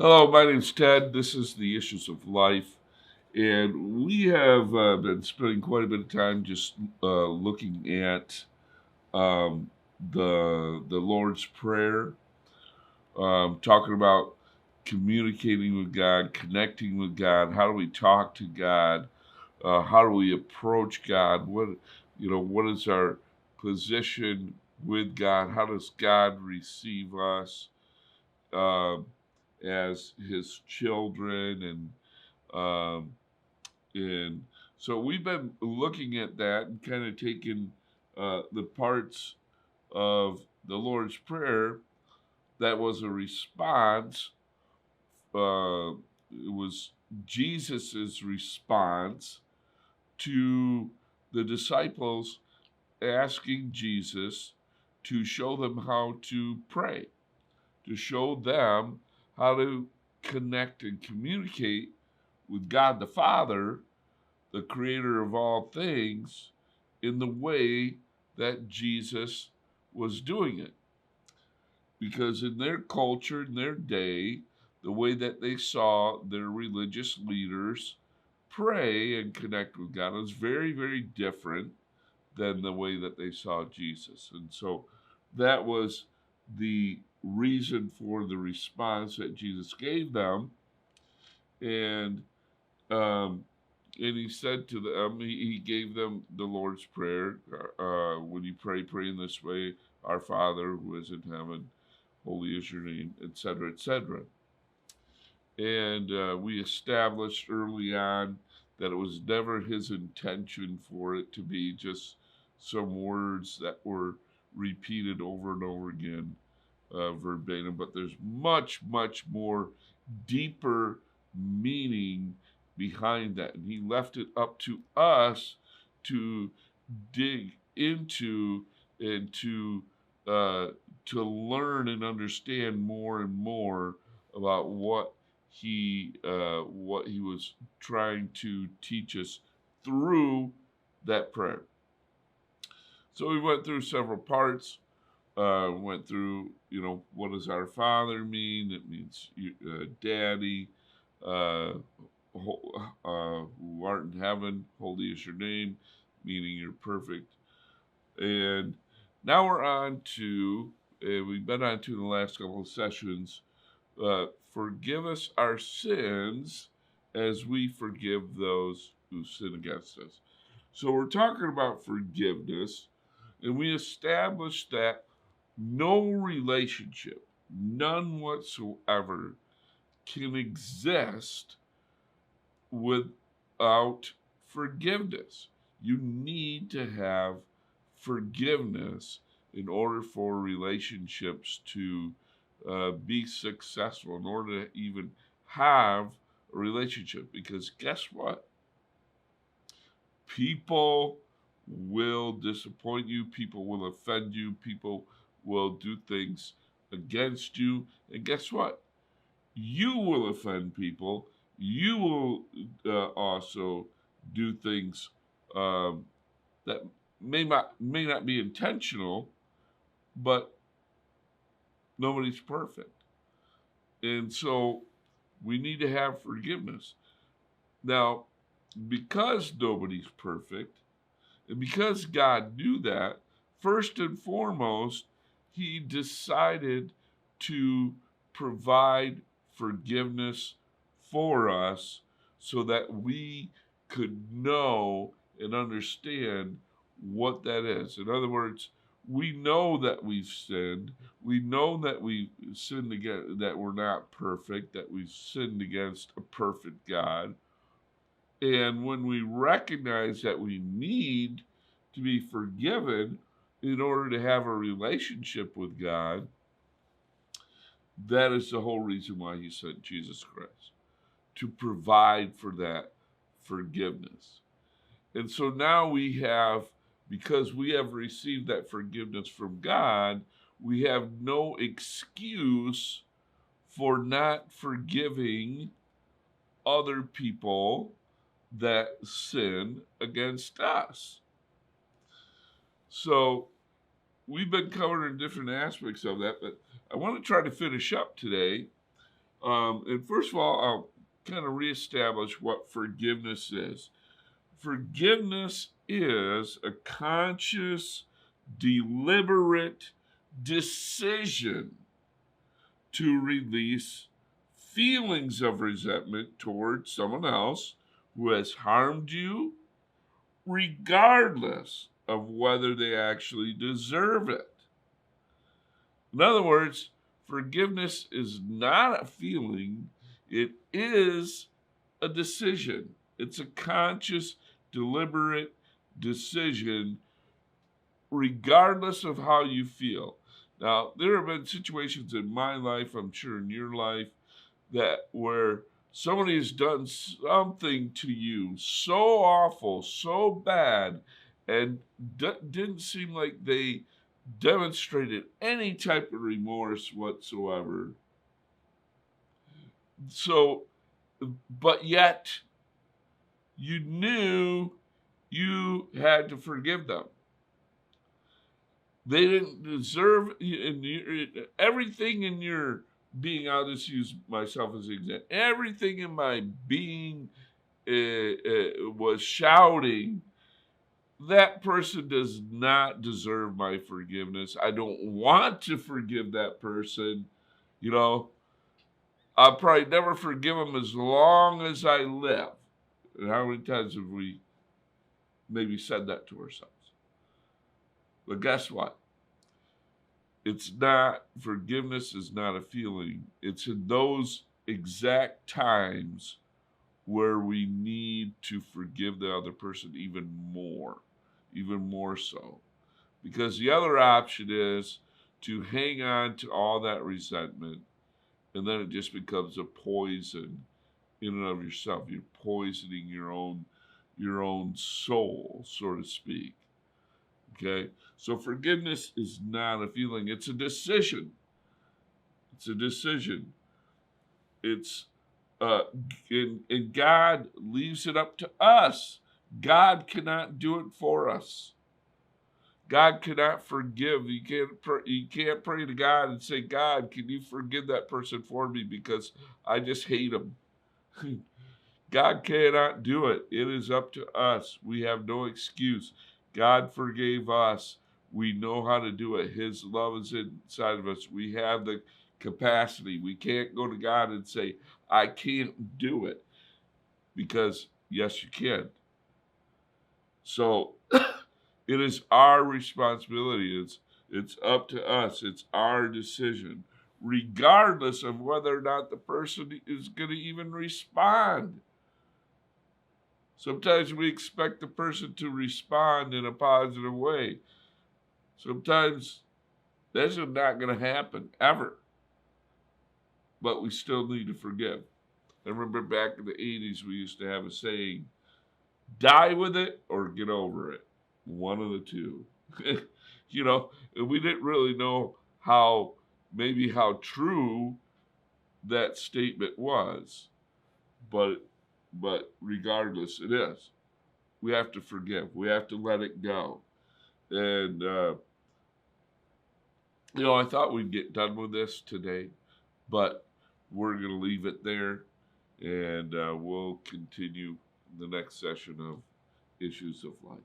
Hello, my name's Ted. This is the Issues of Life, and we have been spending quite a bit of time just looking at um, the Lord's Prayer, talking about communicating with God, connecting with God. How do we talk to God? How do we approach God? What is our position with God? How does God receive us? Um as his children um, and so we've been looking at that and kind of taking the parts of the Lord's Prayer that was a response. It was Jesus's response to the disciples asking Jesus to show them how to pray, to show them how to connect and communicate with God the Father, the creator of all things, in the way that Jesus was doing it. Because in their culture, in their day, the way that they saw their religious leaders pray and connect with God was very, very different than the way that they saw Jesus. And so that was the reason for the response that Jesus gave them. And um, and he said to them, he gave them the Lord's Prayer. When you pray, pray in this way: Our Father who is in heaven, holy is your name, etc., etc. And we established early on that it was never his intention for it to be just some words that were repeated over and over again, verbatim, but there's much, much more deeper meaning behind that. And he left it up to us to dig into and uh, to learn and understand more and more about what he was trying to teach us through that prayer. So we went through several parts. Went through, what does our Father mean? It means Daddy. Uh, who art in heaven, holy is your name, meaning you're perfect. And now we're on to, we've been on to the last couple of sessions, forgive us our sins as we forgive those who sin against us. So we're talking about forgiveness, and we established that no relationship, none whatsoever, can exist without forgiveness. You need to have forgiveness in order for relationships to be successful, in order to even have a relationship. Because guess what? People will disappoint you, people will offend you, people will do things against you. And guess what? You will offend people. You will also do things um, that may not be intentional, but nobody's perfect, and so we need to have forgiveness. Now, because nobody's perfect, and because God knew that, first and foremost, He decided to provide forgiveness for us so that we could know and understand what that is. In other words, we know that we've sinned. We know that we've sinned against, that we're not perfect, that we've sinned against a perfect God. And when we recognize that we need to be forgiven in order to have a relationship with God, that is the whole reason why He sent Jesus Christ, to provide for that forgiveness. And so now we have, because we have received that forgiveness from God, we have no excuse for not forgiving other people that sin against us. So we've been covering different aspects of that, but I want to try to finish up today And first of all, I'll kind of reestablish what forgiveness is. Forgiveness is a conscious, deliberate decision to release feelings of resentment towards someone else who has harmed you, regardless of whether they actually deserve it. In other words, forgiveness is not a feeling, it is a decision. It's a conscious, deliberate decision, regardless of how you feel. Now, there have been situations in my life, I'm sure in your life, that where somebody has done something to you so awful, so bad, and didn't seem like they demonstrated any type of remorse whatsoever. So, but yet you knew you had to forgive them. They didn't deserve everything in your being. I'll just use myself as an example. Everything in my being was shouting, that person does not deserve my forgiveness. I don't want to forgive that person. You know, I'll probably never forgive them as long as I live. And how many times have we maybe said that to ourselves? But guess what? Forgiveness is not a feeling. It's in those exact times where we need to forgive the other person even more so. Because the other option is to hang on to all that resentment, and then it just becomes a poison in and of yourself. You're poisoning your own soul, so to speak. Okay? So forgiveness is not a feeling, it's a decision. It's a decision. It's and God leaves it up to us. God cannot do it for us. God cannot forgive. You can't pray to God and say, God, can you forgive that person for me because I just hate him. God cannot do it. It is up to us. We have no excuse. God forgave us. We know how to do it. His love is inside of us. We have the capacity. We can't go to God and say, I can't do it. Because, yes, you can. So, it is our responsibility. It's up to us. It's our decision, regardless of whether or not the person is going to even respond. Sometimes we expect the person to respond in a positive way. Sometimes that's not going to happen, ever. But we still need to forgive. I remember back in the 80s, we used to have a saying, die with it or get over it. One of the two. You know, we didn't really know how true that statement was. But regardless, it is. We have to forgive. We have to let it go. And, I thought we'd get done with this today, but we're going to leave it there. And we'll continue the next session of Issues of Life.